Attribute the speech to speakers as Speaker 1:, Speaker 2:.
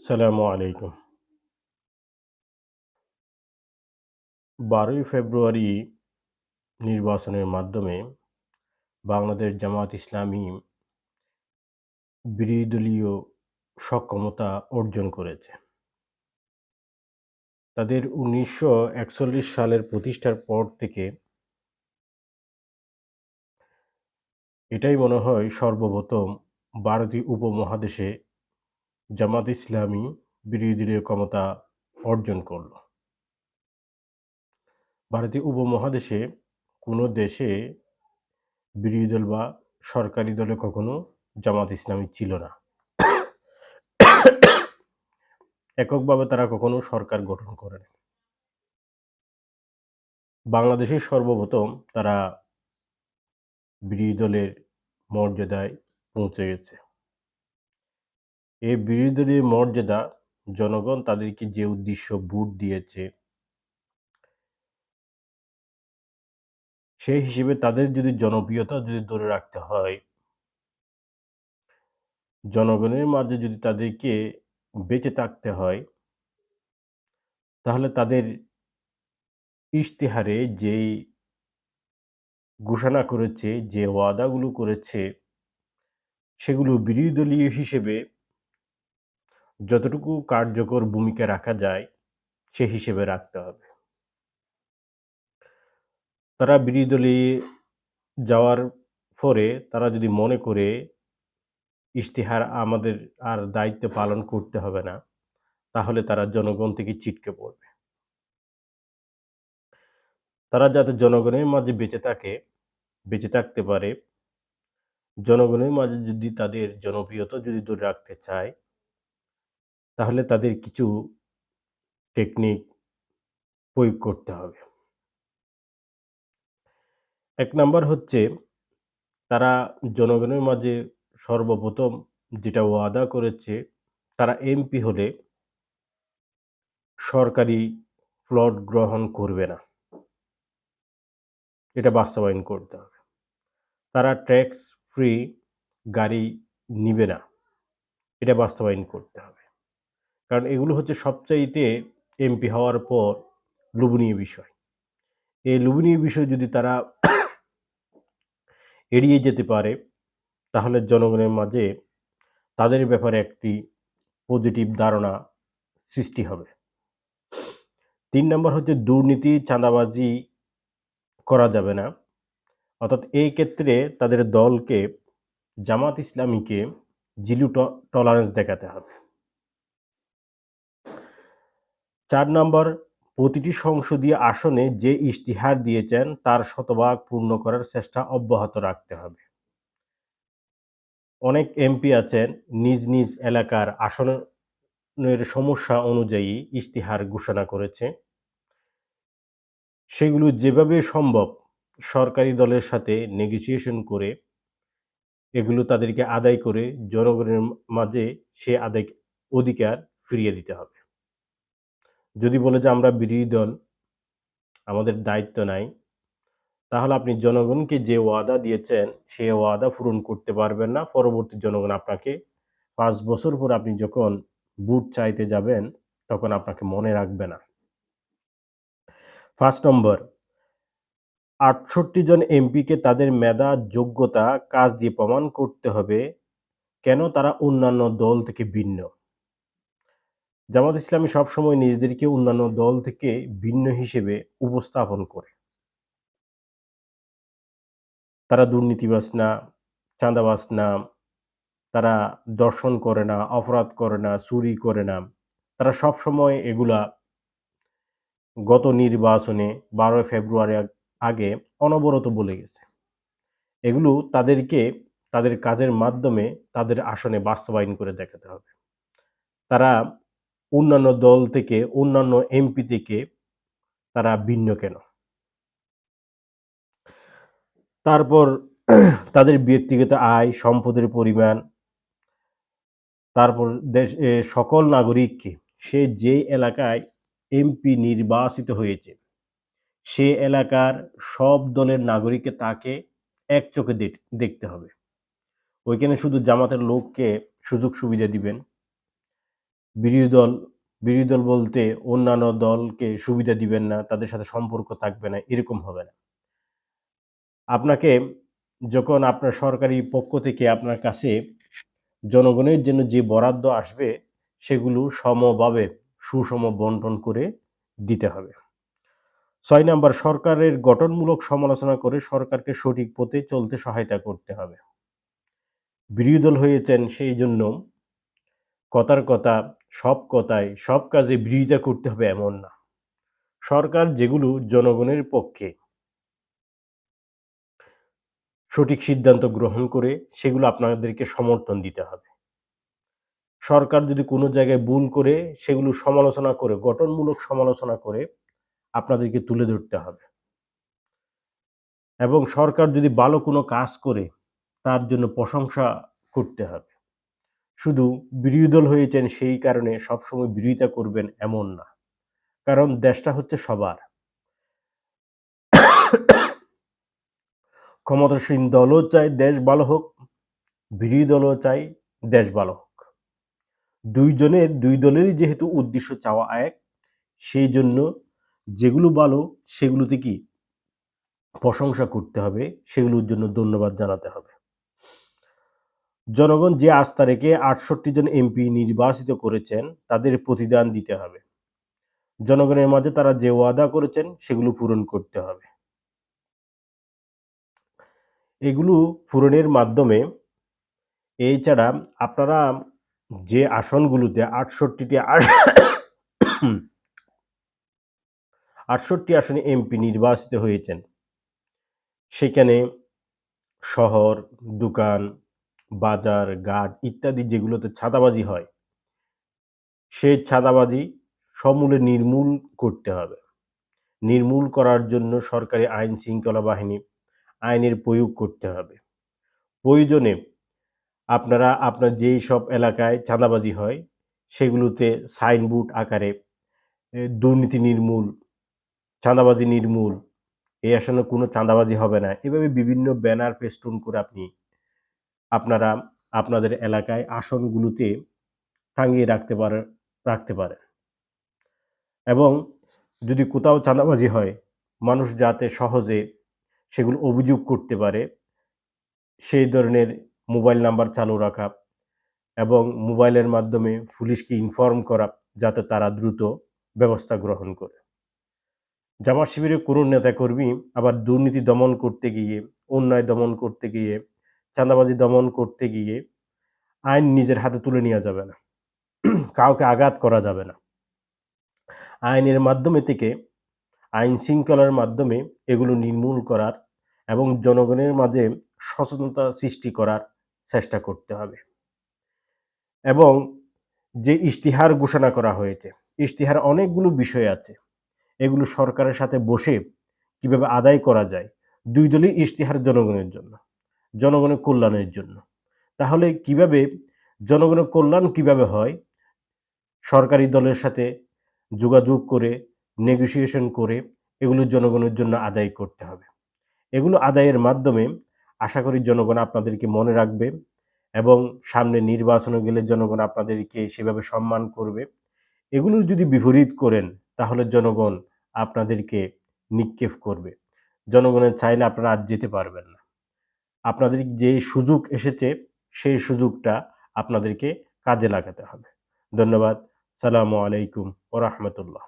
Speaker 1: সালামু আলাইকুম। ১২ই ফেব্রুয়ারি নির্বাচনের মাধ্যমে বাংলাদেশ জামায়াত ইসলামী বিরোধীদলীয় সক্ষমতা অর্জন করেছে। তাদের ১৯৪১ সালের প্রতিষ্ঠার পর থেকে এটাই মনে হয় সর্বপ্রথম ভারতীয় উপমহাদেশে জামায়াত ইসলামী বিরোধীদলীয় ক্ষমতা অর্জন করল। ভারতীয় উপমহাদেশে কোনো দেশে বিরোধী দল বা সরকারি দলে কখনো জামায়াত ইসলামী ছিল না। এককভাবে তারা কখনো সরকার গঠন করেনি। বাংলাদেশের সর্বপ্রথম তারা বিরোধী দলের মর্যাদায় পৌঁছে গেছে। এই বিরোধী দলের মর্যাদা জনগণ তাদেরকে যে উদ্দেশ্য ভোট দিয়েছে, সেই হিসেবে তাদের যদি জনপ্রিয়তা যদি ধরে রাখতে হয়, জনগণের মাঝে যদি তাদেরকে বেঁচে থাকতে হয়, তাহলে তাদের ইশতেহারে যেই ঘোষণা করেছে, যে ওয়াদাগুলো করেছে, সেগুলো বিরোধী দলীয় হিসেবে যতটুকু কার্যকর ভূমিকা রাখা যায়, সে হিসেবে রাখতে হবে। তারা বিরোধী দলে যাওয়ার পরে তারা যদি মনে করে ইশতেহার আমাদের আর দায়িত্ব পালন করতে হবে না, তাহলে তারা জনগণ থেকে ছিটকে পড়বে। তারা যাতে জনগণের মাঝে বেঁচে থাকতে পারে, জনগণের মাঝে যদি তাদের জনপ্রিয়তা যদি ধরে রাখতে চায়, তাহলে তাদের কিছু টেকনিক প্রয়োগ করতে হবে। ১ নাম্বার হচ্ছে তারা জনগণের মাঝে সর্বপ্রথম যেটা ওয়াদা করেছে, তারা এমপি হলে সরকারি প্লট গ্রহণ করবে না। এটা বাস্তবায়ন করতে হবে। তারা ট্যাক্স ফ্রি গাড়ি নিবে না। এটা বাস্তবায়ন করতে হবে। কারণ এগুলো হচ্ছে সবচাইতে এমপি হওয়ার পর লোভনীয় বিষয়। এই লোভনীয় বিষয় যদি তারা এড়িয়ে যেতে পারে, তাহলে জনগণের মাঝে তাদের ব্যাপারে একটি পজিটিভ ধারণা সৃষ্টি হবে। ৩ নাম্বার হচ্ছে দুর্নীতি, চাঁদাবাজি করা যাবে না। অর্থাৎ এই ক্ষেত্রে তাদের দলকে, জামাত ইসলামীকে জিরো টলারেন্স দেখাতে হবে। ৪ নাম্বার, প্রতিটি সংসদীয় আসনে যে ইশতেহার দিয়েছেন তার শতভাগ পূর্ণ করার চেষ্টা অব্যাহত রাখতে হবে। অনেক এমপি আছেন নিজ এলাকার আসনের সমস্যা অনুযায়ী ইশতেহার ঘোষণা করেছে। সেগুলো যেভাবে সম্ভব সরকারি দলের সাথে নেগোসিয়েশন করে এগুলো তাদেরকে আদায় করে জনগণের মাঝে সে অধিকার ফিরিয়ে দিতে হবে। যদি বলে যে আমরা বিরোধী দল, আমাদের দায়িত্ব নাই, তাহলে আপনি জনগণকে যে ওয়াদা দিয়েছেন সে ওয়াদা পূরণ করতে পারবেন না। পরবর্তী জনগণ আপনাকে ৫ বছর পরে আপনি যখন ভোট চাইতে যাবেন তখন আপনাকে মনে রাখবে না। ৫ নম্বর, ৬৮ জন এমপিকে তাদের মেধা, যোগ্যতা, কাজ দিয়ে প্রমাণ করতে হবে কেন তারা অন্যান্য দল থেকে ভিন্ন। জামাত ইসলামী সবসময় নিজেদেরকে অন্যান্য দল থেকে ভিন্ন হিসেবে উপস্থাপন করে। তারা দুর্নীতিবাজ না, চাঁদাবাজ না, তারা দর্শন করে না, অপরাধ করে না, চুরি করে না। তারা সবসময় এগুলা গত নির্বাচনে ১২ ফেব্রুয়ারি আগে অনবরত বলে গেছে। এগুলো তাদেরকে তাদের কাজের মাধ্যমে তাদের আসনে বাস্তবায়ন করে দেখাতে হবে। তারা অন্যান্য দল থেকে, অন্যান্য এমপি থেকে তারা ভিন্ন কেন? তারপর তাদের ব্যক্তিগত আয়, সম্পদের পরিমাণ, তারপর সকল নাগরিককে সে যে এলাকায় এমপি নির্বাচিত হয়েছে, সে এলাকার সব দলের নাগরিককে তাকে এক চোখে দেখতে হবে। ওইখানে শুধু জামাতের লোককে সুযোগ সুবিধা দিবেন, বিরোধী দল বিরোধী দল বলতে অন্যান্য দলকে সুবিধা দিবেন না, তাদের সাথে সম্পর্ক থাকবে না, এরকম হবে না। আপনাকে যখন আপনার সরকারি পক্ষ থেকে আপনার কাছে জনগণের জন্য যে বরাদ্দ আসবে, সেগুলো সমভাবে সুষম বন্টন করে দিতে হবে। ৬ নাম্বার, সরকারের গঠনমূলক সমালোচনা করে সরকারকে সঠিক পথে চলতে সহায়তা করতে হবে। বিরোধী দল হয়েছেন সেইজন্য কথার কথা, সব কথায়, সব কাজে বিরোধিতা করতে হবে এমন না। সরকার যেগুলো জনগণের পক্ষে সঠিক সিদ্ধান্ত গ্রহণ করে, সেগুলো আপনাদেরকে সমর্থন দিতে হবে। সরকার যদি কোনো জায়গায় ভুল করে, সেগুলো সমালোচনা করে, গঠনমূলক সমালোচনা করে আপনাদেরকে তুলে ধরতে হবে। এবং সরকার যদি ভালো কোনো কাজ করে, তার জন্য প্রশংসা করতে হবে। শুধু বিরোধী দল হয়েছেন সেই কারণে সবসময় বিরোধিতা করবেন এমন না। কারণ দেশটা হচ্ছে সবার। ক্ষমতাসীন দলও চায় দেশ ভালো হোক, বিরোধী দলও চায় দেশ ভালো হোক। দুই দলেরই যেহেতু উদ্দেশ্য চাওয়া এক, সেই জন্য যেগুলো ভালো সেগুলোতে কি প্রশংসা করতে হবে, সেগুলোর জন্য ধন্যবাদ জানাতে হবে। জনগণ যে আস্থা রেখে ৬৮ জন এমপি নির্বাচিত করেছেন, তাদের প্রতিদান দিতে হবে। জনগণের মাঝে তারা যে ওয়াদা করেছেন, সেগুলো পূরণ করতে হবে। এগুলো পূরণের মাধ্যমে, এছাড়া আপনারা যে আসনগুলোতে ৬৮টি আসনে এমপি নির্বাচিত হয়েছেন, সেখানে শহর, দোকান, বাজার, ঘাট ইত্যাদি যেগুলোতে চাঁদাবাজি হয়, সেই চাঁদাবাজি সমূলে নির্মূল করতে হবে। নির্মূল করার জন্য সরকারি আইন শৃঙ্খলা বাহিনী আইনের প্রয়োগ করতে হবে। প্রয়োজনে আপনারা আপনার যেই সব এলাকায় চাঁদাবাজি হয়, সেগুলোতে সাইনবোর্ড আকারে দুর্নীতি নির্মূল, চাঁদাবাজি নির্মূল, এই আসনে কোনো চাঁদাবাজি হবে না, এভাবে বিভিন্ন ব্যানার ফেস্টুন করে আপনারা আপনাদের এলাকায় আসনগুলোতে টাঙিয়ে রাখতে পারেন। এবং যদি কোথাও চাঁদাবাজি হয়, মানুষ যাতে সহজে সেগুলো অভিযোগ করতে পারে, সেই ধরনের মোবাইল নাম্বার চালু রাখা এবং মোবাইলের মাধ্যমে পুলিশকে ইনফর্ম করা, যাতে তারা দ্রুত ব্যবস্থা গ্রহণ করে। জামাত শিবিরের কোনো নেতাকর্মী আবার দুর্নীতি দমন করতে গিয়ে, অন্যায় দমন করতে গিয়ে, চাঁদাবাজি দমন করতে গিয়ে আইন নিজের হাতে তুলে নেওয়া যাবে না। কাউকে আঘাত করা যাবে না। আইনের মাধ্যমে থেকে, আইন শৃঙ্খলার মাধ্যমে এগুলো নির্মূল করার এবং জনগণের মাঝে সচেতনতা সৃষ্টি করার চেষ্টা করতে হবে। এবং যে ইশতিহার ঘোষণা করা হয়েছে, ইশতিহারে অনেকগুলো বিষয় আছে। এগুলো সরকারের সাথে বসে কিভাবে আদায় করা যায়। ২ দলই ইশতিহার জনগণের জন্য, জনগণের কল্যাণের জন্য। তাহলে কিভাবে জনগণের কল্যাণ কিভাবে হয়? সরকারি দলের সাথে যোগাযোগ করে, নেগোশিয়েশন করে এগুলো জনগণের জন্য আদায় করতে হবে। এগুলো আদায়ের মাধ্যমে আশা করি জনগণ আপনাদেরকে মনে রাখবে এবং সামনে নির্বাচনে গেলে জনগণ আপনাদেরকে সেভাবে সম্মান করবে। এগুলো যদি বিপরীত করেন, তাহলে জনগণ আপনাদেরকে নিক্ষেপ করবে। জনগণের চাইলে আপনারা আর যেতে পারবেন না। আপনাদের যে সুযোগ এসেছে, সেই সুযোগটা আপনাদেরকে কাজে লাগাতে হবে। ধন্যবাদ। সালামু আলাইকুম ওয়া রাহমাতুল্লাহ।